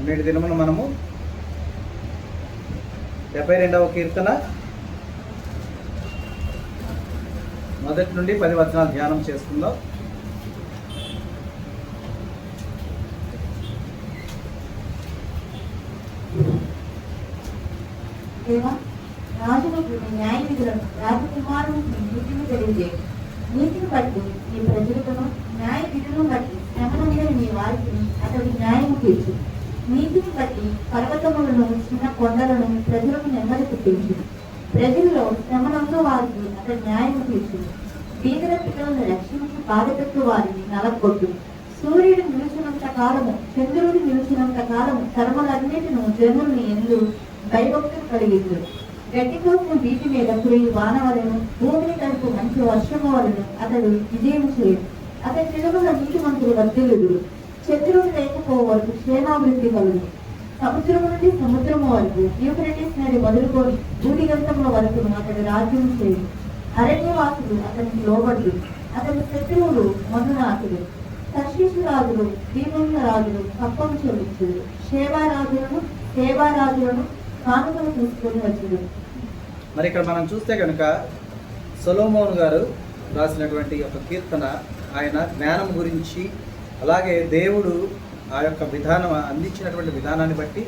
నేటి దినమున మనము 72వ కీర్తన మొదటి నుండి 10 వచనాలు ధ్యానం చేసుకుందాం. న్యాయ విధులను రాజకుమారునికి నీతిని తెలియజేయు. నీతిని బట్టి నీ ప్రజలను, న్యాయ విధులను బట్టి శ్రమను నీ వారికి అతడి న్యాయం తీర్చు. నీతిని బట్టి పర్వతములను, చిన్న కొండలను ప్రజలకు నెమ్మది పుట్టించు. ప్రజల్లో శ్రమనందు వారికి అతడి న్యాయం తీర్చు. బీదల పిల్లలను రక్షించి బాధపెట్టు వారిని నలగొట్టు. సూర్యుడు నిలిచినంత కాలము, చంద్రుడు నిలిచినంత కాలము కర్మలన్నిటిను జనుల్ని ఎందు భయభక్తులు కలిగించు. గట్టి కోసిన వీటి మీద కురిగి వానవలను, భూమిని తడుపు మంచి వర్షము వలను అతడు విజయం చేయడు. అతని తెలుగుల నీటి మంత్రులు వర్ధిల్లుదురు. శత్రువులు లేకపో వరకు క్షేమాభివృద్ధి కలుగు. సముద్రము నుండి సముద్రము వరకు, యూఫ్రటీస్ నది మొదలుకొని భూదిగంతముల వరకు అతడు రాజ్యం చేయడు. అరణ్యవాసులు అతనికి లోబడ్డు. అతని శత్రువులు మధునాథుడు. తర్షీషు రాజులు, దీపముల రాజులు కప్పం చెల్లించుడు. సేవారాజులను కానుకలు తీసుకొని వచ్చుడు. మరి ఇక్కడ మనం చూస్తే కనుక సొలొమోను గారు రాసినటువంటి ఒక కీర్తన, ఆయన జ్ఞానం గురించి, అలాగే దేవుడు ఆ యొక్క విధానం అందించినటువంటి విధానాన్ని బట్టి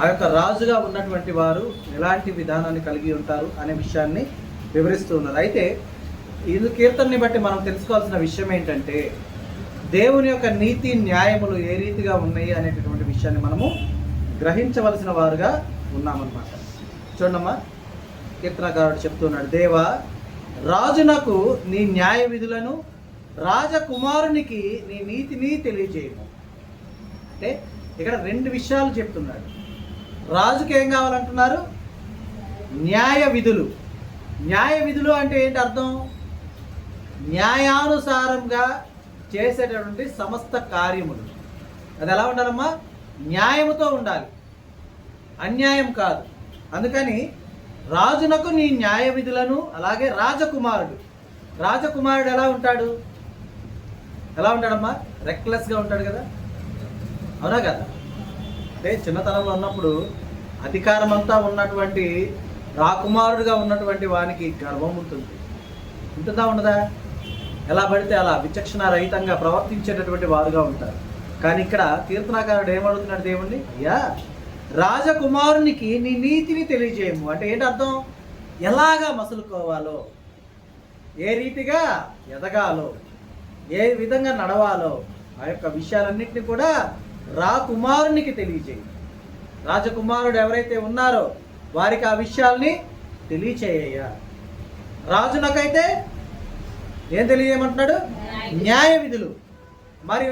ఆ యొక్క రాజుగా ఉన్నటువంటి వారు ఎలాంటి విధానాన్ని కలిగి ఉంటారు అనే విషయాన్ని వివరిస్తూ ఉన్నారు. అయితే ఈ కీర్తనని బట్టి మనం తెలుసుకోవాల్సిన విషయం ఏంటంటే, దేవుని యొక్క నీతి న్యాయములు ఏ రీతిగా ఉన్నాయి అనేటటువంటి విషయాన్ని మనము గ్రహించవలసిన వారుగా ఉన్నామన్నమాట. చూడమ్మా, కీర్తనకారుడు చెప్తున్నాడు, దేవా రాజునకు నీ న్యాయ విధులను, రాజకుమారునికి నీ నీతిని తెలియజేయము. అంటే ఇక్కడ 2 విషయాలు చెప్తున్నాడు. రాజుకి ఏం కావాలంటున్నారు? న్యాయ విధులు. న్యాయ విధులు అంటే ఏంటి అర్థం? న్యాయానుసారంగా చేసేటటువంటి సమస్త కార్యములు. అది ఎలా ఉండాలమ్మా? న్యాయముతో ఉండాలి, అన్యాయం కాదు. అందుకని రాజునకు నీ న్యాయ విధులను, అలాగే రాజకుమారుడు ఎలా ఉంటాడమ్మా? రెక్లెస్గా ఉంటాడు కదా, అవునా కదా? అంటే చిన్నతనంలో ఉన్నప్పుడు అధికారం అంతా ఉన్నటువంటి రాకుమారుడుగా ఉన్నటువంటి వానికి గర్వం ఉంటుందా ఉండదా? ఎలా పడితే అలా విచక్షణ రహితంగా ప్రవర్తించేటటువంటి వారుగా ఉంటారు. కానీ ఇక్కడ కీర్తనాకారుడు ఏమడుగుతున్నాడు దేవుణ్ణి? అయ్యా రాజకుమారునికి నీ నీతిని తెలియజేయము. అంటే ఏంటి అర్థం? ఎలాగా మసులుకోవాలో, ఏ రీతిగా ఎదగాలో, ఏ విధంగా నడవాలో ఆ యొక్క విషయాలన్నింటినీ కూడా రాకుమారునికి తెలియజేయి. రాజకుమారుడు ఎవరైతే ఉన్నారో వారికి ఆ విషయాల్ని తెలియచేయ. రాజునకైతే ఏం తెలియజేయమంటున్నాడు? న్యాయ విధులు. మరి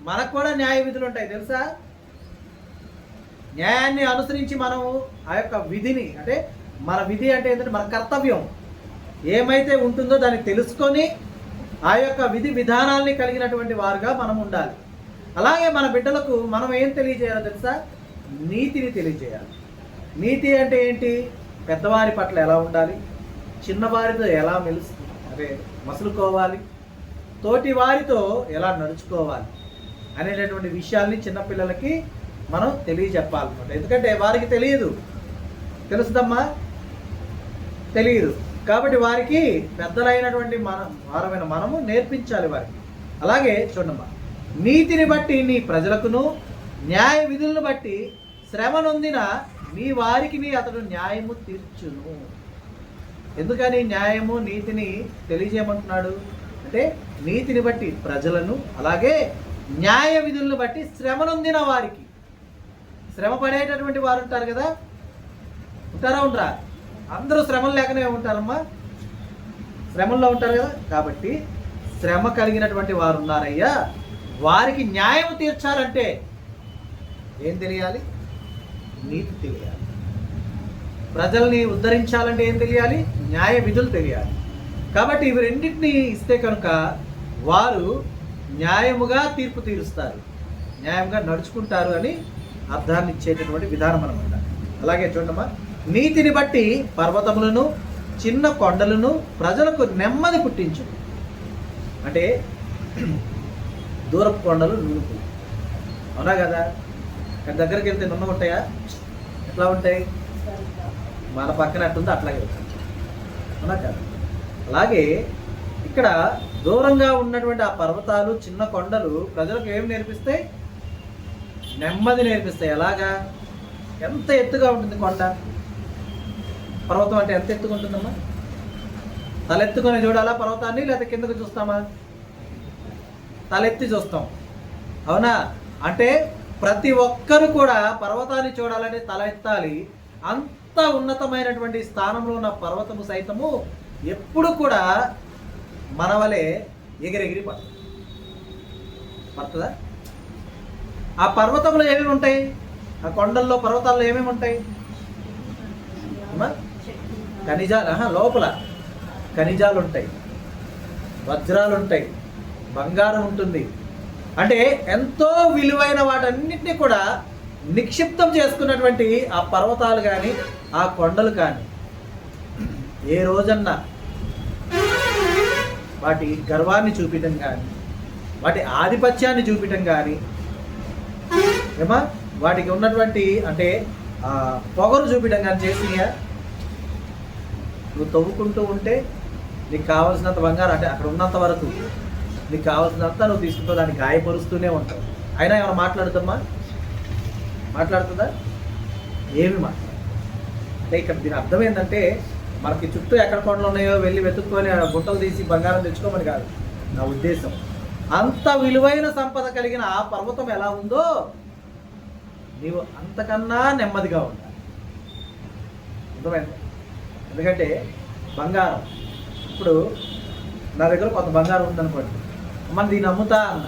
మనకు కూడా న్యాయ విధులు ఉంటాయి తెలుసా? న్యాయాన్ని అనుసరించి మనం ఆ యొక్క విధిని, అంటే మన విధి అంటే ఏంటంటే మన కర్తవ్యం ఏమైతే ఉంటుందో దాన్ని తెలుసుకొని ఆ యొక్క విధి విధానాల్ని కలిగినటువంటి వారుగా మనం ఉండాలి. అలాగే మన బిడ్డలకు మనం ఏం తెలియజేయాలో తెలుసా? నీతిని తెలియజేయాలి. నీతి అంటే ఏంటి? పెద్దవారి పట్ల ఎలా ఉండాలి, చిన్నవారితో ఎలా మసులుకోవాలి, తోటి వారితో ఎలా నడుచుకోవాలి అనేటటువంటి విషయాల్ని చిన్నపిల్లలకి మనం తెలియజెప్పాలన్నమాట. ఎందుకంటే వారికి తెలుసుదమ్మా, తెలియదు. కాబట్టి వారికి పెద్దలైనటువంటి వారమైన మనము నేర్పించాలి వారికి. అలాగే చూడమ్మా, నీతిని బట్టి నీ ప్రజలకును, న్యాయ విధులను బట్టి శ్రమ నొందిన నీ వారికి అతడు న్యాయము తీర్చును. ఎందుకని న్యాయము నీతిని తెలియజేయమంటున్నాడు అంటే, నీతిని బట్టి ప్రజలను, అలాగే న్యాయ విధులను బట్టి శ్రమ నొందిన వారికి. శ్రమ పడేటటువంటి వారు ఉంటారు కదా, ఉండరా? అందరూ శ్రమలు లేకనే ఉంటారమ్మా, శ్రమల్లో ఉంటారు కదా. కాబట్టి శ్రమ కలిగినటువంటి వారు ఉన్నారయ్యా, వారికి న్యాయం తీర్చాలంటే ఏం తెలియాలి? నీతి తెలియాలి. ప్రజల్ని ఉద్ధరించాలంటే ఏం తెలియాలి? న్యాయ విధులు తెలియాలి. కాబట్టి ఇవి రెండింటినీ ఇస్తే కనుక వారు న్యాయముగా తీర్పు తీరుస్తారు, న్యాయంగా నడుచుకుంటారు అని అర్థాన్ని ఇచ్చేటటువంటి విధానం అనమాట. అలాగే చూడమ్మా, నీతిని బట్టి పర్వతములను, చిన్న కొండలను ప్రజలకు నెమ్మది పుట్టించు. అంటే దూరపు కొండలు నునుపు, అవునా కదా? కానీ దగ్గరికి వెళ్తే నున్నగా ఉంటాయా? ఎట్లా ఉంటాయి? మన పక్కన అట్టుందో అట్లాగే ఉంటాయి, అవునా కాదు? అలాగే ఇక్కడ దూరంగా ఉన్నటువంటి ఆ పర్వతాలు, చిన్న కొండలు ప్రజలకు ఏం నేర్పిస్తాయి? నెమ్మది నేర్పిస్తాయి. ఎలాగా? ఎంత ఎత్తుగా ఉంటుంది కొండ, పర్వతం అంటే ఎంత ఎత్తుగా ఉంటుందమ్మా? తలెత్తుకొని చూడాలా పర్వతాన్ని, లేకపోతే కిందకు చూస్తామా? తలెత్తి చూస్తాం, అవునా? అంటే ప్రతి ఒక్కరు కూడా పర్వతాన్ని చూడాలంటే తల ఎత్తాలి. అంత ఉన్నతమైనటువంటి స్థానంలో ఉన్న పర్వతము సైతము ఎప్పుడు కూడా మన వలె ఎగిరెగిరి పడుతుందా? ఆ పర్వతంలో ఏమేమి ఉంటాయి? ఆ కొండల్లో, పర్వతాల్లో ఏమేమి ఉంటాయి? ఖనిజాలు, లోపల ఖనిజాలు ఉంటాయి, వజ్రాలు ఉంటాయి, బంగారం ఉంటుంది. అంటే ఎంతో విలువైన వాటన్నిటినీ కూడా నిక్షిప్తం చేసుకున్నటువంటి ఆ పర్వతాలు కానీ, ఆ కొండలు కానీ ఏ రోజన్నా వాటి గర్వాన్ని చూపించడం కానీ, వాటి ఆధిపత్యాన్ని చూపించడం కానీ, ఏమా వాటికి ఉన్నటువంటి అంటే పొగరు చూపించడం కానీ చేసినాయా? నువ్వు తవ్వుకుంటూ ఉంటే నీకు కావాల్సినంత బంగారం, అంటే అక్కడ ఉన్నంత వరకు నీకు కావాల్సినంత నువ్వు తీసుకుంటావు, దాన్ని గాయపరుస్తూనే ఉంటావు. అయినా ఏమైనా మాట్లాడుతామా? మాట్లాడుతుందా? ఏమి మాట్లాడు. అంటే ఇక్కడ దీని అర్థం ఏంటంటే మనకి చుట్టూ ఎక్కడ కొండలు ఉన్నాయో వెళ్ళి వెతుక్కొని గుట్టలు తీసి బంగారం తెచ్చుకోమని కాదు నా ఉద్దేశం. అంత విలువైన సంపద కలిగిన ఆ పర్వతం ఎలా ఉందో నీవు అంతకన్నా నెమ్మదిగా ఉండాలి. అర్థమైంది? ఎందుకంటే బంగారం, ఇప్పుడు నా దగ్గర కొంత బంగారం ఉందనుకోండి, అమ్మ దీన్ని అమ్ముతా అన్న,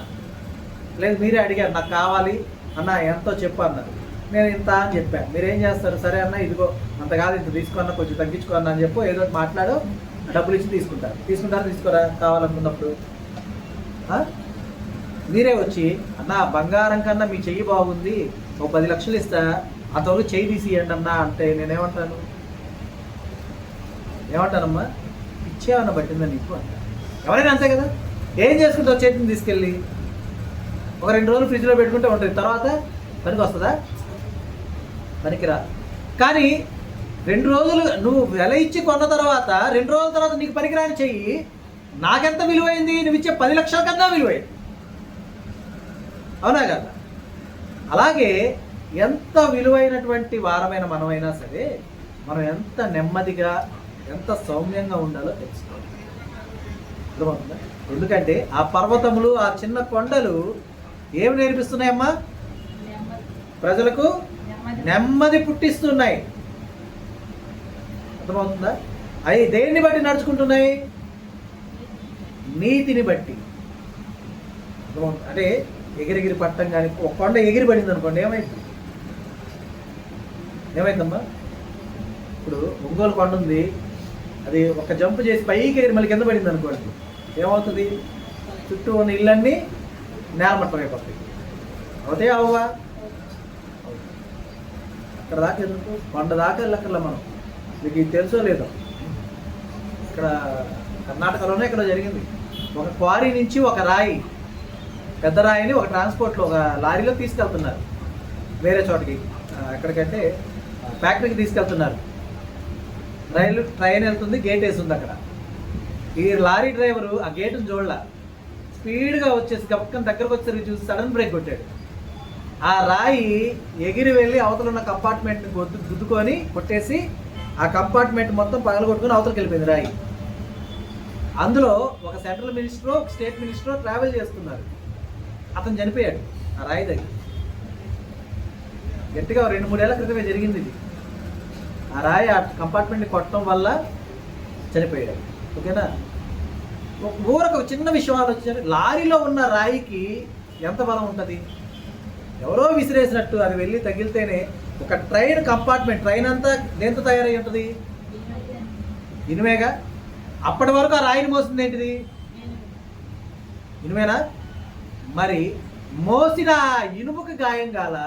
లేదు మీరే అడిగారు నాకు కావాలి అన్న, ఎంతో చెప్పు అన్నారు, నేను ఇంత అని చెప్పాను. మీరేం చేస్తారు? సరే అన్న ఇదిగో అంత కాదు, ఇంత తీసుకున్నా, కొంచెం తగ్గించుకున్నా అని చెప్పు, ఏదో మాట్లాడు, డబ్బులు ఇచ్చి తీసుకుంటారు. తీసుకోరా కావాలనుకున్నప్పుడు. మీరే వచ్చి అన్న బంగారం కన్నా మీ చెయ్యి బాగుంది, ఓ 10 లక్షలు ఇస్తా, అంతవరకు చెయ్యి తీసి ఇవ్వండి అన్న అంటే నేనేమంటాను? ఏమంటానమ్మా? ఇచ్చేమన్నా పట్టిందా నీకు అంట. ఎవరైనా అంతే కదా. ఏం చేసుకుంటావు? చేతిని తీసుకెళ్ళి ఒక 2 రోజులు ఫ్రిడ్జ్లో పెట్టుకుంటే ఉంటుంది, తర్వాత పనికి వస్తుందా? పనికిరా. కానీ 2 రోజులు నువ్వు వెల ఇచ్చి కొన్న తర్వాత 2 రోజుల తర్వాత నీకు పనికిరాని చెయ్యి నాకెంత విలువైంది? నువ్వు ఇచ్చే 10 లక్షల కన్నా విలువైంది, అవునా కదా? అలాగే ఎంత విలువైనటువంటి వారమైన మనమైనా సరే మనం ఎంత నెమ్మదిగా, ఎంత సౌమ్యంగా ఉండాలో తెలుసుకోవాలి. అర్థమవుతుందా? ఎందుకంటే ఆ పర్వతములు, ఆ చిన్న కొండలు ఏమి నేర్పిస్తున్నాయమ్మా? ప్రజలకు నెమ్మది పుట్టిస్తున్నాయి. అర్థమవుతుందా? అవి దేన్ని బట్టి నడుచుకుంటున్నాయి? నీతిని బట్టి. అర్థమవుతుంది? అంటే ఎగిరెగిరి పట్టం కానీ, ఒక కొండ ఎగిరి పడింది అనుకోండి, ఏమైందమ్మా? ఇప్పుడు ఒంగోలు కొండ ఉంది, అది ఒక జంప్ చేసి పైకి ఎగిరి మళ్ళీ కింద పడింది అనుకోండి, ఏమవుతుంది? చుట్టూ ఉన్న ఇళ్ళన్నీ నేలమట్టం అయిపోతాయి. అవుతాయి అవవా? అక్కడ దాకా ఎందుకు? కొండ దాకా వెళ్ళక్కర్లా మనం. మీకు ఇది తెలుసో లేదో, ఇక్కడ కర్ణాటకలోనే ఇక్కడ జరిగింది. ఒక క్వారీ నుంచి ఒక రాయి, పెద్ద రాయిని ఒక ట్రాన్స్పోర్ట్లో, ఒక లారీలో తీసుకెళ్తున్నారు వేరే చోటకి, ఎక్కడికంటే ఫ్యాక్టరీకి తీసుకెళ్తున్నారు. ట్రైన్ వెళ్తుంది, గేట్ వేసి ఉంది అక్కడ. ఈ లారీ డ్రైవరు ఆ గేటును చూడలా, స్పీడ్గా వచ్చేసి గప్పకని దగ్గరకు వచ్చేసరికి చూసి సడన్ బ్రేక్ కొట్టాడు. ఆ రాయి ఎగిరి వెళ్ళి అవతల ఉన్న కంపార్ట్మెంట్ని గుద్దుకొని కొట్టేసి ఆ కంపార్ట్మెంట్ మొత్తం పగలగొట్టుకుని అవతలకి వెళ్ళిపోయింది రాయి. అందులో ఒక సెంట్రల్ మినిస్టర్, ఒక స్టేట్ మినిస్టర్ ట్రావెల్ చేస్తున్నారు. అతను చనిపోయాడు ఆ రాయి దగ్గర. గట్టిగా 2-3 ఏళ్ల క్రితమే జరిగింది ఇది. ఆ రాయి ఆ కంపార్ట్మెంట్ని కొట్టడం వల్ల చనిపోయాడు. ఓకేనా? ఊరకు ఒక చిన్న విషయం ఆలోచించారు. లారీలో ఉన్న రాయికి ఎంత బలం ఉంటుంది? ఎవరో విసిరేసినట్టు అది వెళ్ళి తగిలితేనే. ఒక ట్రైన్ కంపార్ట్మెంట్, ట్రైన్ అంతా దేంతో తయారై ఉంటుంది? ఇనుమేగా. అప్పటి వరకు ఆ రాయిని మోసింది ఏంటిది? ఇనుమేనా? మరి మోసిన ఇనుముకు గాయం కాల,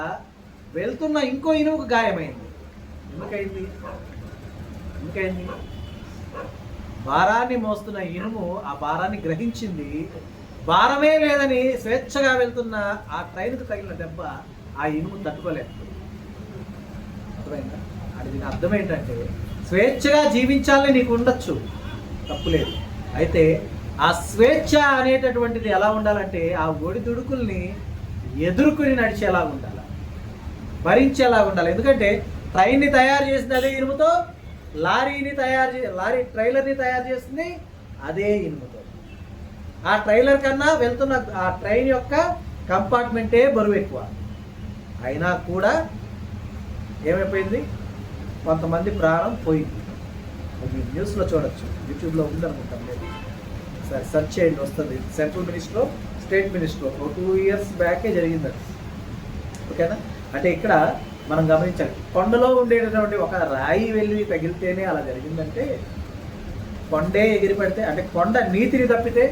వెళ్తున్న ఇంకో ఇనుముకు గాయమైంది. ఎందుకైంది? భారాన్ని మోస్తున్న ఇనుము ఆ భారాన్ని గ్రహించింది. భారమే లేదని స్వేచ్ఛగా వెళ్తున్న ఆ ట్రైన్కు తగిలిన దెబ్బ ఆ ఇనుము తట్టుకోలేదు. అర్థమైందా? అది దీని అర్థం ఏంటంటే స్వేచ్ఛగా జీవించాలని నీకు ఉండొచ్చు, తప్పులేదు. అయితే ఆ స్వేచ్ఛ అనేటటువంటిది ఎలా ఉండాలంటే ఆ ఒడిదుడుకుల్ని ఎదుర్కొని నడిచేలా ఉండాలి, భరించేలా ఉండాలి. ఎందుకంటే ట్రైన్ని తయారు చేసింది అదే ఇనుముతో, లారీ ట్రైలర్ని తయారు చేసింది అదే ఇనుముతో. ఆ ట్రైలర్ కన్నా వెళ్తున్న ఆ ట్రైన్ యొక్క కంపార్ట్మెంటే బరువు ఎక్కువ. అయినా కూడా ఏమైపోయింది, కొంతమంది ప్రాణం పోయింది. మీరు న్యూస్లో చూడొచ్చు, యూట్యూబ్లో ఉందనుకుంటాం, లేదు సరే సెర్చ్ చేయండి, వస్తుంది. Central minister, state minister 2 years బ్యాకే జరిగింది అది. ఓకేనా? అంటే ఇక్కడ మనం గమనించాలి, కొండలో ఉండేటటువంటి ఒక రాయి వెళ్ళి తగిలితేనే అలా జరిగిందంటే, కొండే ఎగిరి పడితే అంటే కొండ నీతిని తప్పితే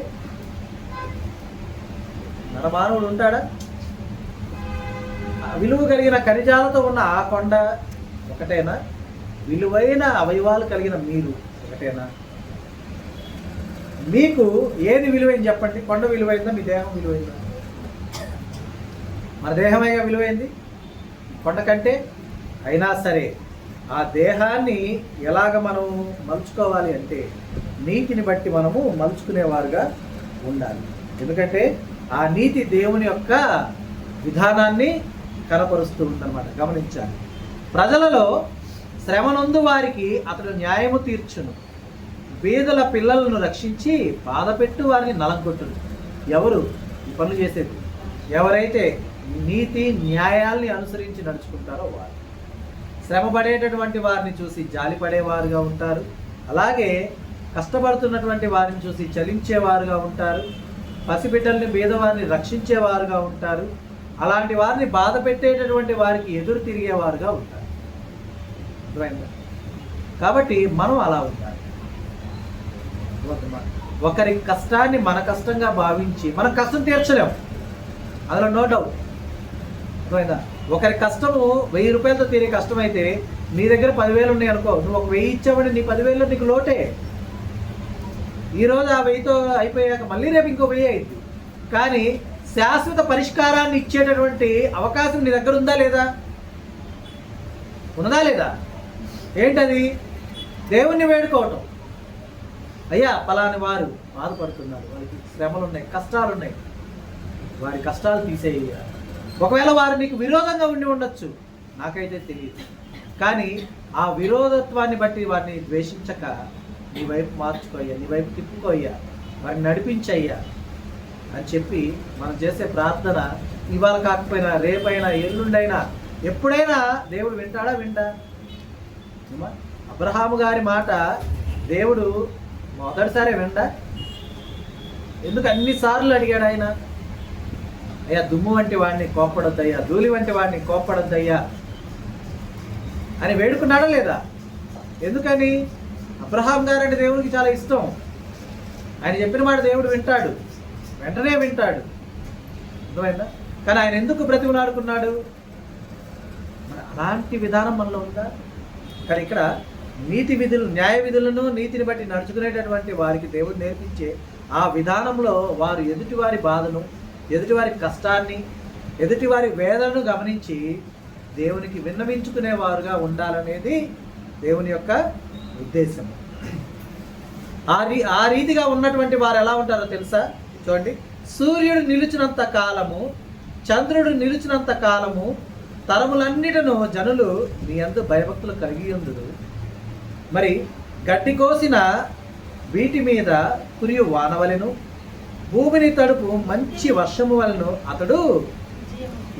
నరమానవుడు ఉంటాడా? విలువ కలిగిన ఖనిజాలతో ఉన్న ఆ కొండ ఒకటేనా? విలువైన అవయవాలు కలిగిన మీరు ఒకటేనా? మీకు ఏది విలువైంది చెప్పండి? కొండ విలువైందా, మీ దేహం విలువైందా? మన దేహమేగా విలువైంది కొండ కంటే. అయినా సరే ఆ దేహాన్ని ఎలాగ మనం మలుచుకోవాలి అంటే నీతిని బట్టి మనము మలుచుకునేవారుగా ఉండాలి. ఎందుకంటే ఆ నీతి దేవుని యొక్క విధానాన్ని కనపరుస్తూ ఉందన్నమాట. గమనించాలి. ప్రజలలో శ్రమనందు వారికి అతడు న్యాయము తీర్చును, బీదల పిల్లలను రక్షించి బాధపెట్టు వారిని నలంగొట్టును. ఎవరు ఈ పనులు చేసేది? ఎవరైతే నీతి న్యాయాల్ని అనుసరించి నడుచుకుంటారో వారు. శ్రమ పడేటటువంటి వారిని చూసి జాలిపడేవారుగా ఉంటారు. అలాగే కష్టపడుతున్నటువంటి వారిని చూసి చలించేవారుగా ఉంటారు. పసిబిడ్డల్ని బీదవారిని రక్షించేవారుగా ఉంటారు. అలాంటి వారిని బాధ పెట్టేటటువంటి వారికి ఎదురు తిరిగేవారుగా ఉంటారు. అర్థమైందా? కాబట్టి మనం అలా ఉండాలి. ఒకరి కష్టాన్ని మన కష్టంగా భావించి మనం కష్టం తీర్చలేము, అందులో నో డౌట్. అర్థమైందా? ఒకరి కష్టము 1000 రూపాయలతో తీరే కష్టం అయితే నీ దగ్గర 10,000 ఉన్నాయి అనుకో, నువ్వు ఒక 1000 ఇచ్చావంటే నీ 10,000లో నీకు లోటే. ఈరోజు ఆ 1000తో అయిపోయాక మళ్ళీ రేపు ఇంకో 1000 అయింది. కానీ శాశ్వత పరిష్కారాన్ని ఇచ్చేటటువంటి అవకాశం నీ దగ్గర ఉందా లేదా? ఉన్నదా లేదా? ఏంటది? దేవుణ్ణి వేడుకోవటం. అయ్యా పలాని వారు బాధపడుతున్నారు, వారికి శ్రమలు ఉన్నాయి, కష్టాలు ఉన్నాయి, వారి కష్టాలు తీసేయ. ఒకవేళ వారు నీకు విరోధంగా ఉండి ఉండొచ్చు, నాకైతే తెలియదు. కానీ ఆ విరోధత్వాన్ని బట్టి వారిని ద్వేషించక నీ వైపు మార్చుకోయ్యా, నీ వైపు తిప్పుకోయ్యా, వారిని నడిపించయ్యా అని చెప్పి మనం చేసే ప్రార్థన ఇవాళ కాకపోయినా రేపైనా ఎల్లుండైనా ఎప్పుడైనా దేవుడు వింటాడా? వింటా. అబ్రహాము గారి మాట దేవుడు మొదటిసారి విండా? ఎందుకు అన్నిసార్లు అడిగాడు ఆయన? అయ్యా దుమ్ము వంటి వాడిని కోప్పడొద్దయ్యా, ధూళి వంటి వాడిని కోప్పడొద్దయ్యా అని వేడుకున్నాడా లేదా? ఎందుకని? అబ్రహాం గారంటే దేవుడికి చాలా ఇష్టం. ఆయన చెప్పిన మాట దేవుడు వింటాడు, వెంటనే వింటాడు. అర్థమైందా? కానీ ఆయన ఎందుకు బ్రతిమలాడుకున్నాడు? అలాంటి విధానం మనలో ఉందా? కానీ ఇక్కడ నీతి విధులు, న్యాయ విధులను నీతిని బట్టి నడుచుకునేటటువంటి వారికి దేవుడు నేర్పించే ఆ విధానంలో వారు ఎదుటివారి బాధను, ఎదుటివారి కష్టాన్ని, ఎదుటివారి వేదనను గమనించి దేవునికి విన్నవించుకునేవారుగా ఉండాలనేది దేవుని యొక్క ఉద్దేశం. ఆ రీతిగా ఉన్నటువంటి వారు ఎలా ఉంటారో తెలుసా? చూడండి, సూర్యుడు నిలిచినంత కాలము, చంద్రుడు నిలిచినంత కాలము, తరములన్నిటను జనులు నీ యందు భయభక్తులు కలిగి ఉందురు. మరి గడ్డి కోసిన వీటి మీద కురియు వానవలెను, భూమిని తడుపు మంచి వర్షము వలన అతడు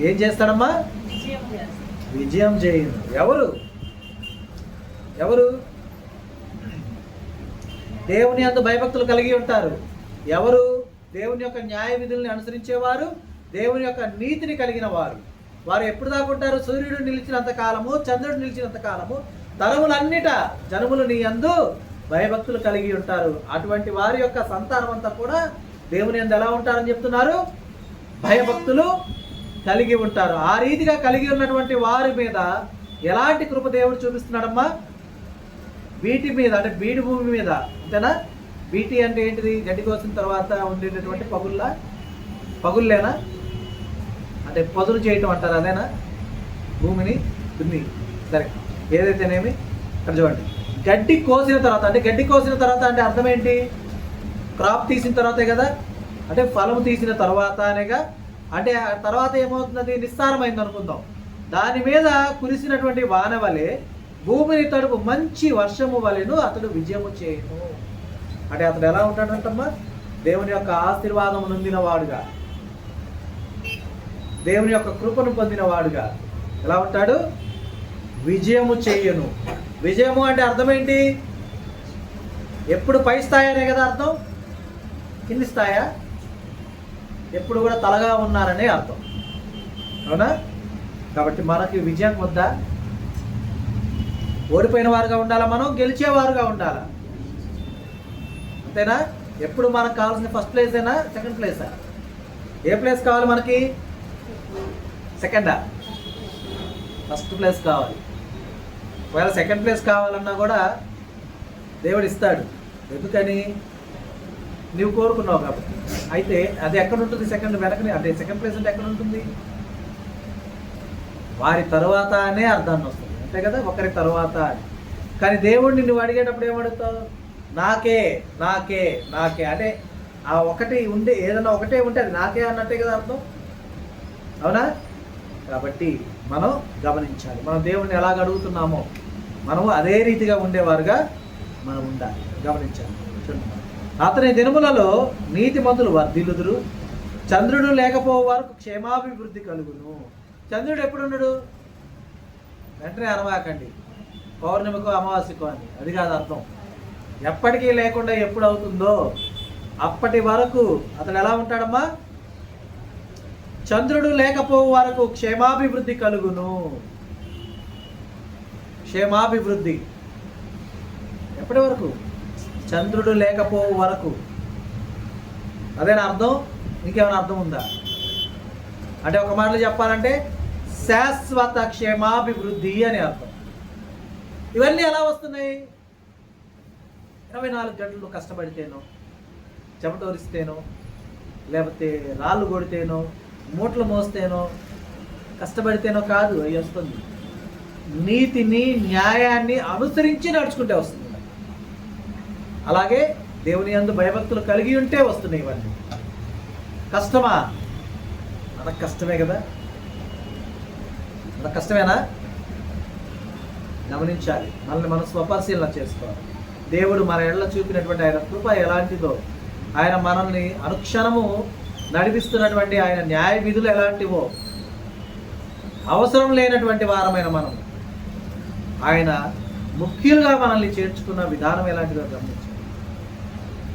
ఏం చేస్తాడమ్మా? విజయం చేయును. ఎవరు? దేవుని యందు భయభక్తులు కలిగి ఉంటారు. ఎవరు? దేవుని యొక్క న్యాయ విధుల్ని అనుసరించేవారు, దేవుని యొక్క నీతిని కలిగిన వారు. వారు ఎప్పుడు దాకా ఉంటారు? సూర్యుడు నిలిచినంత కాలము, చంద్రుడు నిలిచినంత కాలము, తరములన్నిట జనములు నీ యందు భయభక్తులు కలిగి ఉంటారు. అటువంటి వారి యొక్క సంతానం అంతా కూడా దేవుని యందు ఎలా ఉంటారని చెప్తున్నారు? భయభక్తులు కలిగి ఉంటారు. ఆ రీతిగా కలిగి ఉన్నటువంటి వారి మీద ఎలాంటి కృప దేవుడు చూపిస్తున్నాడమ్మా? వీటి మీద, అంటే బీడు భూమి మీద. అంతేనా? బీటి అంటే ఏంటిది? గడ్డి కోసిన తర్వాత ఉండేటటువంటి పగుళ్ళేనా? అంటే అంటే పదును చేయటం అంటారు, అదేనా? భూమిని దున్ని. సరే, ఏదైతేనేమి ఇక్కడ చూడండి, గడ్డి కోసిన తర్వాత అంటే గడ్డి కోసిన తర్వాత అంటే అర్థం ఏంటి? క్రాప్ తీసిన తర్వాతే కదా, అంటే ఫలం తీసిన తర్వాత అనేగా. అంటే ఆ తర్వాత ఏమవుతున్నది? నిస్సారమైంది అనుకుందాం. దాని మీద కురిసినటువంటి వాన వలె భూమిని తడుపు మంచి వర్షము వలెను అతడు విజయము చేయను. అంటే అతడు ఎలా ఉంటాడంటమ్మా? దేవుని యొక్క ఆశీర్వాదం నొందిన వాడుగా, దేవుని యొక్క కృపను పొందిన వాడుగా ఎలా ఉంటాడు? విజయము చేయను. విజయము అంటే అర్థం ఏంటి? ఎప్పుడు పై స్థాయి అనే కదా అర్థం, కింది స్థాయా? ఎప్పుడు కూడా తలగా ఉన్నారనే అర్థం, అవునా? కాబట్టి మనకి విజయం వద్దా? ఓడిపోయిన వారుగా ఉండాలా, మనం గెలిచేవారుగా ఉండాలా, అంతేనా? ఎప్పుడు మనకు కావాల్సిన ఫస్ట్ ప్లేస్ అయినా సెకండ్ ప్లేసా? ఏ ప్లేస్ కావాలి మనకి? సెకండా? ఫస్ట్ ప్లేస్ కావాలి. ఒకవేళ సెకండ్ ప్లేస్ కావాలన్నా కూడా దేవుడు ఇస్తాడు. ఎందుకని? నువ్వు కోరుకున్నావు కాబట్టి. అయితే అది ఎక్కడ ఉంటుంది? సెకండ్ వెనకని, అంటే సెకండ్ ప్లేస్ అంటే ఎక్కడ ఉంటుంది? వారి తరువాత అనే అర్థాన్ని వస్తుంది, అంతే కదా, ఒకరి తరువాత అని. కానీ దేవుడిని నువ్వు అడిగేటప్పుడు ఏమడుగుతావు? నాకే నాకే నాకే, అంటే ఆ ఒకటి ఉండే, ఏదైనా ఒకటే ఉంటే అది నాకే అన్నట్టే కదా అర్థం, అవునా? కాబట్టి మనం గమనించాలి, మనం దేవుడిని ఎలాగ అడుగుతున్నామో మనము అదే రీతిగా ఉండేవారుగా మనం ఉండాలి. గమనించాలి. అతని దినములలో నీతిమంతులు వర్ధిల్లుదురు, చంద్రుడు లేకపోవే వరకు క్షేమాభివృద్ధి కలుగును. చంద్రుడు ఎప్పుడు ఉండడు? వెంటనే అనవాకండి పౌర్ణమికో అమావాస్యకో అని, అది కాదు అర్థం. ఎప్పటికీ లేకుండా ఎప్పుడు అవుతుందో అప్పటి వరకు అతడు ఎలా ఉంటాడమ్మా? చంద్రుడు లేకపోవే వరకు క్షేమాభివృద్ధి కలుగును. క్షేమాభివృద్ధి ఎప్పటి వరకు? చంద్రుడు లేకపోవే వరకు. అదేనా అర్థం? ఇంకేమైనా అర్థం ఉందా? అంటే ఒక మాటలో చెప్పాలంటే శాశ్వత క్షేమాభివృద్ధి అని అర్థం. ఇవన్నీ ఎలా వస్తున్నాయి? 24 గంటలు కష్టపడితేనో, చెమటోరిస్తేనో, లేకపోతే రాళ్ళు కొడితేనో, మూటలు మోస్తేనో, కష్టపడితేనో కాదు. అవి వస్తుంది నీతిని న్యాయాన్ని అనుసరించి నడుచుకుంటే వస్తుంది. అలాగే దేవుని యందు భయభక్తులు కలిగి ఉంటే వస్తున్నాయి ఇవన్నీ. కష్టమా? మనకు కష్టమే కదా, మనకు కష్టమేనా? గమనించాలి, మనల్ని మనం స్వపరిశీలన చేసుకోవాలి. దేవుడు మన ఎడల చూపినటువంటి ఆయన కృప ఎలాంటిదో, ఆయన మనల్ని అనుక్షణము నడిపిస్తున్నటువంటి ఆయన న్యాయ విధులు ఎలాంటివో, అవసరం లేనటువంటి వారమైన మనం ఆయన ముఖ్యులుగా మనల్ని చేర్చుకున్న విధానం ఎలాంటిదో గమనించాలి.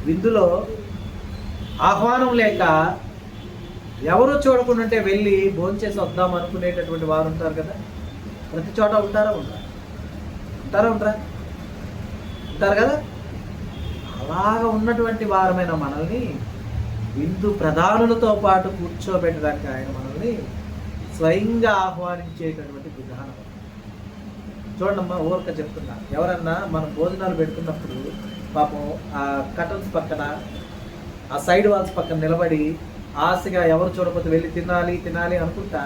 విందులో ఆహ్వానం లేక ఎవరు చూడకుండా వెళ్ళి భోంచేసి వద్దాం అనుకునేటటువంటి వారు ఉంటారు కదా. ప్రతి చోట ఉంటారా ఉంటారు కదా. అలాగ ఉన్నటువంటి వారమైన మనల్ని విందు ప్రధానులతో పాటు కూర్చోబెట్టడానికి ఆయన మనల్ని స్వయంగా ఆహ్వానించేటటువంటి విధానం. చూడమ్మా, ఊరక చెప్తున్నా, ఎవరన్నా మనం భోజనాలు పెడుతున్నప్పుడు పాపం ఆ కర్టన్స్ పక్కన, ఆ సైడ్ వాల్స్ పక్కన నిలబడి ఆశగా ఎవరు చూడకపోతే వెళ్ళి తినాలి అనుకుంటా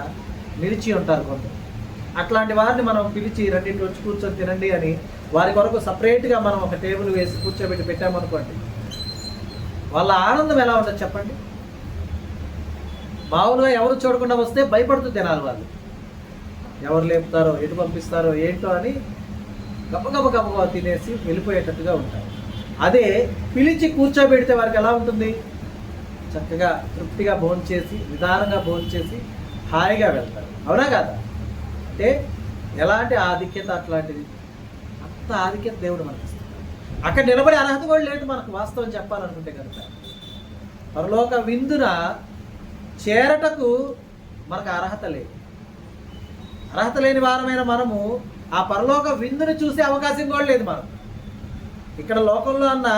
నిలిచి ఉంటారు కొందరు. అట్లాంటి వారిని మనం పిలిచి రెండింటి వచ్చి కూర్చొని తినండి అని వారి కొరకు సపరేట్గా మనం ఒక టేబుల్ వేసి కూర్చోబెట్టి పెట్టామనుకోండి, వాళ్ళ ఆనందం ఎలా ఉంటుంది చెప్పండి. మామూలుగా ఎవరు చూడకుండా వస్తే భయపడుతూ తినాలి వాళ్ళు. ఎవరు లేపుతారో, ఎటు పంపిస్తారో ఏంటో అని గబగబ తినేసి వెళ్ళిపోయేటట్టుగా ఉంటారు. అదే పిలిచి కూర్చోబెడితే వారికి ఎలా ఉంటుంది? చక్కగా తృప్తిగా భోంచేసి, నిదానంగా భోంచేసి హాయిగా వెళ్తారు, అవునా కదా? అంటే ఎలాంటి ఆధిక్యత అట్లాంటిది, అంత ఆధిక్యత దేవుడు మనకి ఇస్తాడు. అక్కడ నిలబడే అర్హత కూడా లేదు మనకు, వాస్తవం చెప్పాలనుకుంటే కనుక. పరలోక విందున చేరటకు మనకు అర్హత లేదు. అర్హత లేని వారమైన మనము ఆ పరలోక విందుని చూసే అవకాశం కూడా లేదు మనకు. ఇక్కడ లోకంలో అన్న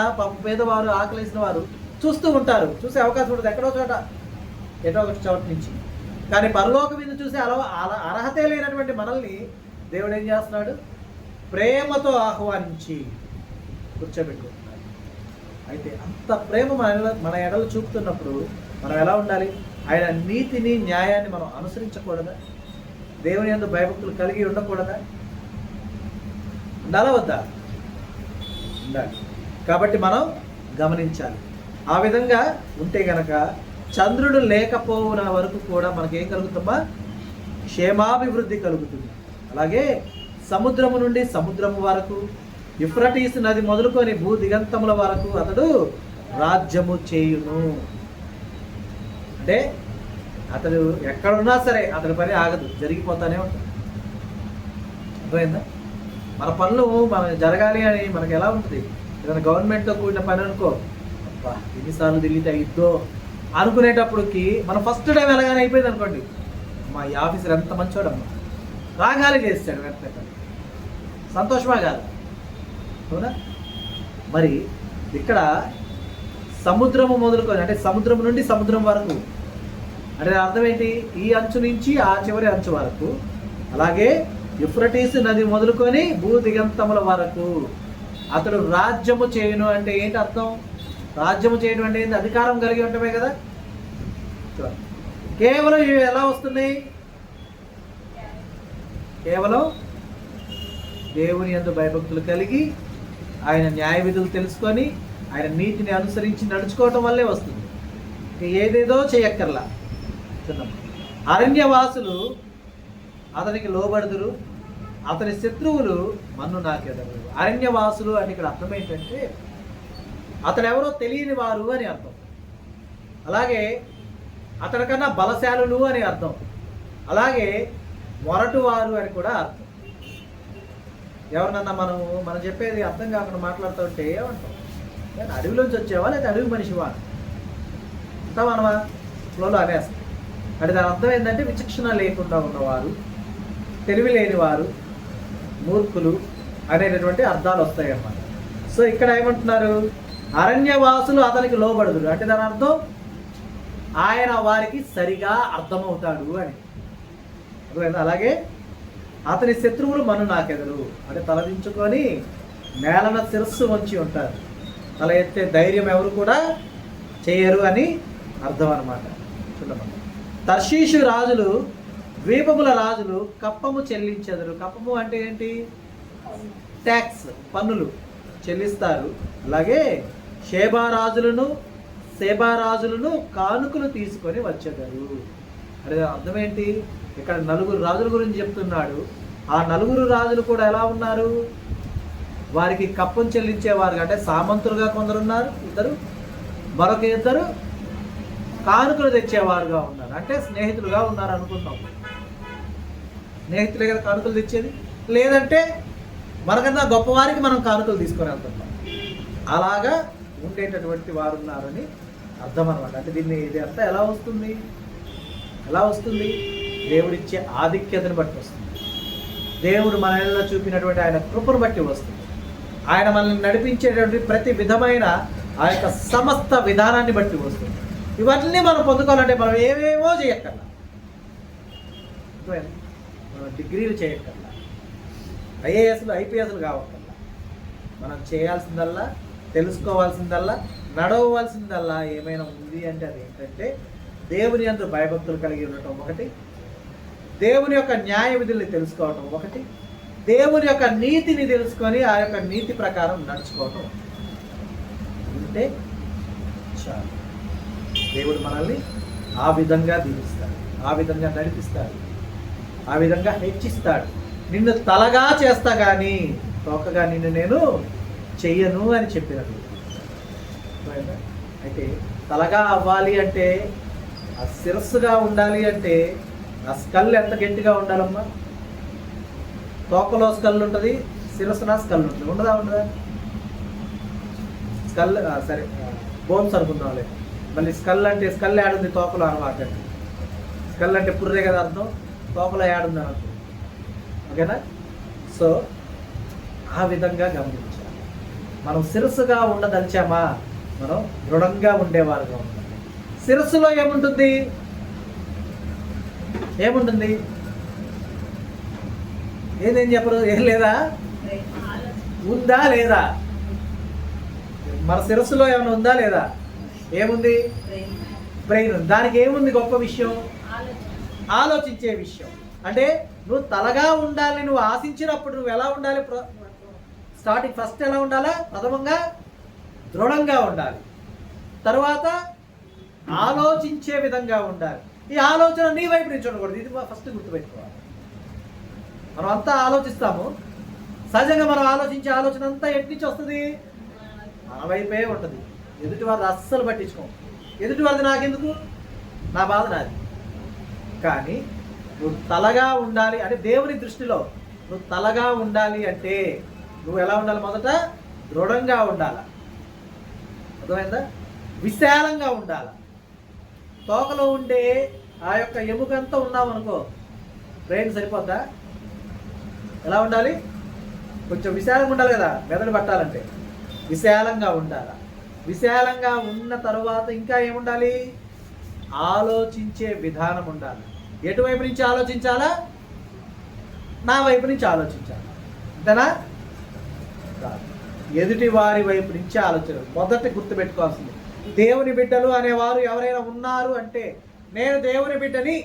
పేదవారు, ఆకలేసిన వారు చూస్తూ ఉంటారు, చూసే అవకాశం ఉంటుంది ఎక్కడో చోట, ఎటో ఒక చోట నుంచి. కానీ పరలోక విందు చూసే అర్హతే లేనటువంటి మనల్ని దేవుడు ఏం చేస్తున్నాడు? ప్రేమతో ఆహ్వానించి కూర్చోబెట్టుకుంటున్నాడు. అయితే అంత ప్రేమ మన ఎడలు చూపుతున్నప్పుడు మనం ఎలా ఉండాలి? ఆయన నీతిని న్యాయాన్ని మనం అనుసరించకూడదా? దేవుని యందు భయభక్తులు కలిగి ఉండకూడదా? ఉండాలా వద్దా? ఉండాలి. కాబట్టి మనం గమనించాలి. ఆ విధంగా ఉంటే గనక చంద్రుడు లేకపోవున వరకు కూడా మనకేం కలుగుతుందా? క్షేమాభివృద్ధి కలుగుతుంది. అలాగే సముద్రము నుండి సముద్రము వరకు, యూఫ్రటీస్ నది మొదలుకొని భూ దిగంతముల వరకు అతడు రాజ్యము చేయును. అంటే అతడు ఎక్కడున్నా సరే అతని పని ఆగదు, జరిగిపోతానే ఉంటుంది. అర్థమైందా? మన పనులు మనం జరగాలి అని మనకి ఎలా ఉంటుంది? ఏదైనా గవర్నమెంట్తో కూడిన పని అనుకో, అబ్బా ఎన్నిసార్లు తిరిగితే అయిద్దో అనుకునేటప్పటికి మనం ఫస్ట్ టైం ఎలాగానే అయిపోయింది అనుకోండి, మా ఈ ఆఫీసర్ ఎంత మంచోడమ్మా, రాగానే చేస్తాడు వెంటనే. సంతోషమా కాదు? అవునా? మరి ఇక్కడ సముద్రము మొదలుకొని, అంటే సముద్రం నుండి సముద్రం వరకు అంటే అర్థం ఏంటి? ఈ అంచు నుంచి ఆ చివరి అంచు వరకు, అలాగే యూఫ్రటీస్ నది మొదలుకొని భూ దిగంతముల వరకు అతడు రాజ్యము చేయును. అంటే ఏంటి అర్థం? రాజ్యము చేయడం అంటే ఏంటి? అధికారం కలిగి ఉండటమే కదా. కేవలం ఇవి ఎలా వస్తున్నాయి? కేవలం దేవుని యందు భయభక్తులు కలిగి, ఆయన న్యాయ విధులు తెలుసుకొని, ఆయన నీతిని అనుసరించి నడుచుకోవటం వల్లే వస్తుంది. ఏదేదో చేయక్కర్లా. అరణ్యవాసులు అతనికి లోబడుదురు, అతని శత్రువులు మన్ను నాకెదరు. అరణ్యవాసులు అంటే ఇక్కడ అర్థం ఏంటంటే అతను ఎవరో తెలియని వారు అని అర్థం. అలాగే అతనికన్నా బలశాలులు అని అర్థం. అలాగే మొరటువారు అని కూడా అర్థం. ఎవరినన్నా మనం చెప్పేది అర్థం కాకుండా మాట్లాడుతూ ఉంటే ఏమంటాం? నేను అడవిలోంచి వచ్చేవా లేదా అడవి మనిషివా అంతా మనమా ఫ్లోలో అనేస్తాం. అంటే దాని అర్థం ఏంటంటే విచక్షణ లేకుండా ఉన్నవారు, తెలివి లేనివారు, మూర్ఖులు అనేటటువంటి అర్థాలు వస్తాయి అన్నమాట. సో ఇక్కడ ఏమంటున్నారు? అరణ్యవాసులు అతనికి లోబడుదురు అంటే దాని అర్థం ఆయన వారికి సరిగా అర్థమవుతాడు అని. అలాగే అతని శత్రువులు మన్ను నాకెదరు అంటే తలదించుకొని నేలన శిరస్సు వంచి ఉంటారు. తల ఎత్తే ధైర్యం ఎవరు కూడా చేయరు అని అర్థం అన్నమాట. చూడమని తర్షీషు రాజులు, ద్వీపముల రాజులు కప్పము చెల్లించెదరు. కప్పము అంటే ఏంటి? ట్యాక్స్, పన్నులు చెల్లిస్తారు. అలాగే సేబారాజులను కానుకలు తీసుకొని వచ్చేదారు. అంటే అర్థం ఏంటి? ఇక్కడ 4 రాజుల గురించి చెప్తున్నాడు. ఆ 4 రాజులు కూడా ఎలా ఉన్నారు? వారికి కప్పం చెల్లించేవారు. అంటే సామంతులుగా కొందరున్నారు, ఇద్దరు, మరొక ఇద్దరు కానుకలు తెచ్చేవారుగా ఉన్నారు. అంటే స్నేహితులుగా ఉన్నారు అనుకుంటాం. స్నేహితులే కదా కానుకలు తెచ్చేది. లేదంటే మనకన్నా గొప్పవారికి మనం కానుకలు తీసుకొని వెళ్తుంటాం. అలాగా ఉండేటటువంటి వారు ఉన్నారని అర్థం అనమాట. అంటే ఇది అంతా ఎలా వస్తుంది? దేవుడిచ్చే ఆధిక్యతను బట్టి వస్తుంది. దేవుడు మనలో చూపినటువంటి ఆయన కృపను బట్టి వస్తుంది. ఆయన మనల్ని నడిపించేటువంటి ప్రతి విధమైన ఆ యొక్క సమస్త విధానాన్ని బట్టి వస్తుంది. ఇవన్నీ మనం పొందుకోవాలంటే మనం ఏవేవో చేయక్కర్లా, మనం డిగ్రీలు చేయక్కర్లా, ఐఏఎస్లు ఐపీఎస్లు కావక్కర్లా. మనం చేయాల్సిందల్లా, తెలుసుకోవాల్సిందల్లా, నడవవలసిందల్లా ఏమైనా ఉంది అంటే అది ఏంటంటే దేవుని యందు భయభక్తులు కలిగి ఉండటం ఒకటి, దేవుని యొక్క న్యాయ విధుల్ని తెలుసుకోవటం ఒకటి, దేవుని యొక్క నీతిని తెలుసుకొని ఆ యొక్క నీతి ప్రకారం నడుచుకోవటం ఉంటే చాలు. దేవుడు మనల్ని ఆ విధంగా దీవిస్తాడు, ఆ విధంగా నడిపిస్తాడు, ఆ విధంగా హెచ్చిస్తాడు. నిన్ను తలగా చేస్తా కానీ తోకగా నిన్ను నేను చెయ్యను అని చెప్పినట్టు. అయితే తలగా అవ్వాలి అంటే, ఆ శిరస్సుగా ఉండాలి అంటే ఆ స్కల్ ఎంత గట్టిగా ఉండాలమ్మా? తోకలో స్కల్ ఉంటుంది, శిరస్సున స్కల్ ఉంటుంది. ఉండదా? స్కల్ సరే, బోన్స్ అనుకుందాంలే. మళ్ళీ స్కల్ అంటే స్కల్ యాడుంది, తోకలో అనమాట. స్కల్ అంటే పుర్రే కదా అర్థం, తోకలో యాడుంది అని అర్థం. ఓకేనా? సో ఆ విధంగా గమనించాలి. మనం శిరస్సుగా ఉండదలిచామా, మనం దృఢంగా ఉండేవారుగా ఉండాలి. శిరస్సులో ఏముంటుంది? ఏదేం చెప్పరు? ఏం లేదా? ఉందా లేదా? మన శిరస్సులో ఏమైనా ఉందా లేదా? ఏముంది? బ్రెయిన్ ఉంది. దానికి ఏముంది గొప్ప విషయం? ఆలోచించే విషయం. అంటే నువ్వు తలగా ఉండాలి, నువ్వు ఆశించినప్పుడు నువ్వు ఎలా ఉండాలి? స్టార్టింగ్ ఫస్ట్ ఎలా ఉండాలా? ప్రథమంగా దృఢంగా ఉండాలి, తర్వాత ఆలోచించే విధంగా ఉండాలి. ఈ ఆలోచన నీ వైపు నుంచి ఉండకూడదు. ఇది ఫస్ట్ గుర్తుపెట్టుకోవాలి. మనం అంతా ఆలోచిస్తాము, సహజంగా మనం ఆలోచించే ఆలోచన అంతా ఎటు నుంచి వస్తుంది? మన వైపే ఉంటుంది. ఎదుటి వారిది అస్సలు పట్టించుకోం. ఎదుటి వారిది నాకెందుకు, నా బాధ నాది. కానీ నువ్వు తలగా ఉండాలి అంటే దేవుని దృష్టిలో నువ్వు తలగా ఉండాలి అంటే నువ్వు ఎలా ఉండాలి? మొదట దృఢంగా ఉండాలి, అర్థమైందా? విశాలంగా ఉండాలి. తోకలో ఉండే ఆ యొక్క ఎముకంతా ఉన్నామనుకో, బ్రెయిన్ సరిపోద్దా? ఎలా ఉండాలి? కొంచెం విశాలంగా ఉండాలి కదా, మెదడు పట్టాలంటే విశాలంగా ఉండాలి. విశాలంగా ఉన్న తర్వాత ఇంకా ఏముండాలి? ఆలోచించే విధానం ఉండాలి. ఎటువైపు నుంచి ఆలోచించాలా? నా వైపు నుంచి ఆలోచించాలి, అంతేనా? ఎదుటి వారి వైపు నుంచి ఆలోచన మొదట గుర్తుపెట్టుకోవాల్సింది. దేవుని బిడ్డలు అనేవారు ఎవరైనా ఉన్నారు అంటే, నేను దేవుని బిడ్డని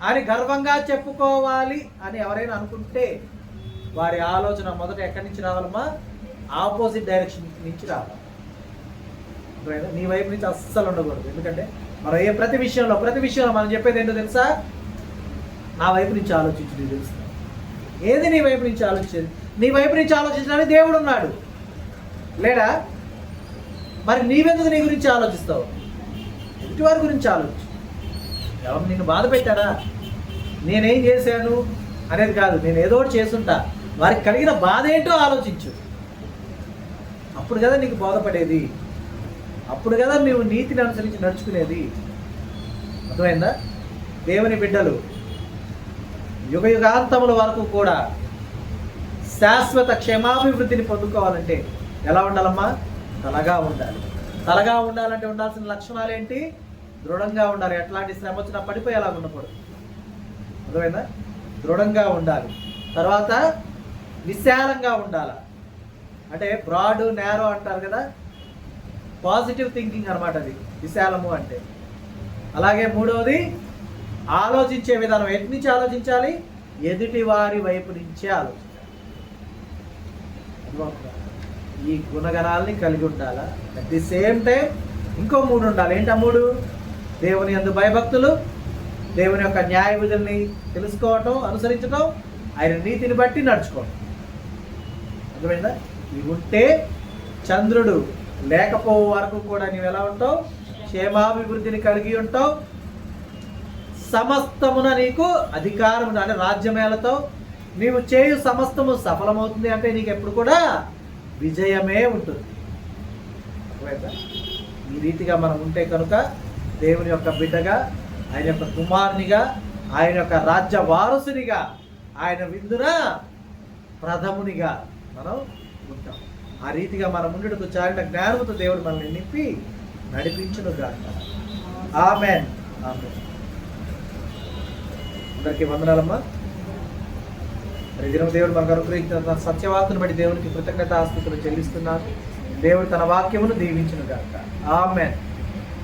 అని గర్వంగా చెప్పుకోవాలి అని ఎవరైనా అనుకుంటే వారి ఆలోచన మొదట ఎక్కడి నుంచి రావాలమ్మా? ఆపోజిట్ డైరెక్షన్ నుంచి రావాలి. నీ వైపు నుంచి అస్సలు ఉండకూడదు. ఎందుకంటే మనం ప్రతి విషయంలో మనం చెప్పేది ఏంటో తెలుసా? నా వైపు నుంచి ఆలోచించి నీకు తెలుసు. ఏది నీ వైపు నుంచి ఆలోచించేది? నీ వైపు నుంచి ఆలోచించడానికి దేవుడు ఉన్నాడు, లేడా? మరి నీవెందుకు నీ గురించి ఆలోచిస్తావు? ఎదుటి వారి గురించి ఆలోచించు. ఎవరు నిన్ను బాధ పెట్టారా, నేనేం చేశాను అనేది కాదు, నేను ఏదో ఒకటి చేస్తుంటా, వారికి కలిగిన బాధ ఏంటో ఆలోచించు. అప్పుడు కదా నీకు బోధపడేది, అప్పుడు కదా నువ్వు నీతిని అనుసరించి నడుచుకునేది. అర్థమైందా? దేవుని బిడ్డలు యుగ యుగాంతముల వరకు కూడా శాశ్వత క్షేమాభివృద్ధిని పొందుకోవాలంటే ఎలా ఉండాలమ్మా? తలగా ఉండాలి. తలగా ఉండాలంటే ఉండాల్సిన లక్షణాలు ఏంటి? దృఢంగా ఉండాలి. ఎట్లాంటి శ్రమ వచ్చినా పడిపోయేలా ఉండకూడదు. అర్థమైందా? దృఢంగా ఉండాలి. తర్వాత విశాలంగా ఉండాలి. అంటే బ్రాడ్ నేరో అంటారు కదా, పాజిటివ్ థింకింగ్ అనమాట అది విశాలము అంటే. అలాగే మూడవది ఆలోచించే విధానం. ఎటు నుంచి ఆలోచించాలి? ఎదుటి వారి వైపు నుంచే ఆలోచించాలి. ఈ గుణగణాలని కలిగి ఉండాలా. అట్ ది సేమ్ టైం ఇంకో 3 ఉండాలి. ఏంటి ఆ 3? దేవుని యందు భయభక్తులు, దేవుని యొక్క న్యాయ విధుల్ని తెలుసుకోవటం, అనుసరించడం, ఆయన నీతిని బట్టి నడుచుకోవటం. అర్థమైందా? ఇవి ఉంటే చంద్రుడు లేకపో వరకు కూడా నీవు ఎలా ఉంటావు? క్షేమాభివృద్ధిని కలిగి ఉంటావు. సమస్తమున నీకు అధికారం అంటే రాజ్యమేలతో నీవు చేయు సమస్తము సఫలమవుతుంది. అంటే నీకు ఎప్పుడు కూడా విజయమే ఉంటుంది. ఈ రీతిగా మనం ఉంటే కనుక దేవుని యొక్క బిడ్డగా, ఆయన యొక్క కుమారునిగా, ఆయన యొక్క రాజ్య వారసునిగా, ఆయన విందున ప్రథమునిగా మనం ఉంటాం. ఆ రీతిగా మనం ఉండటకు చాలిన జ్ఞానముతో దేవుడు మనల్ని నింపి నడిపించును గాక. ఆమేన్. ఆమేన్. అందరికీ వందనాలమ్మా. దినం దేవుడు మనకు అనుగ్రహించిన సత్యవార్తను బట్టి దేవునికి కృతజ్ఞతాస్తుతులు చెల్లిస్తున్నాను. దేవుడు తన వాక్యమును దీవించును గాక. ఆమేన్.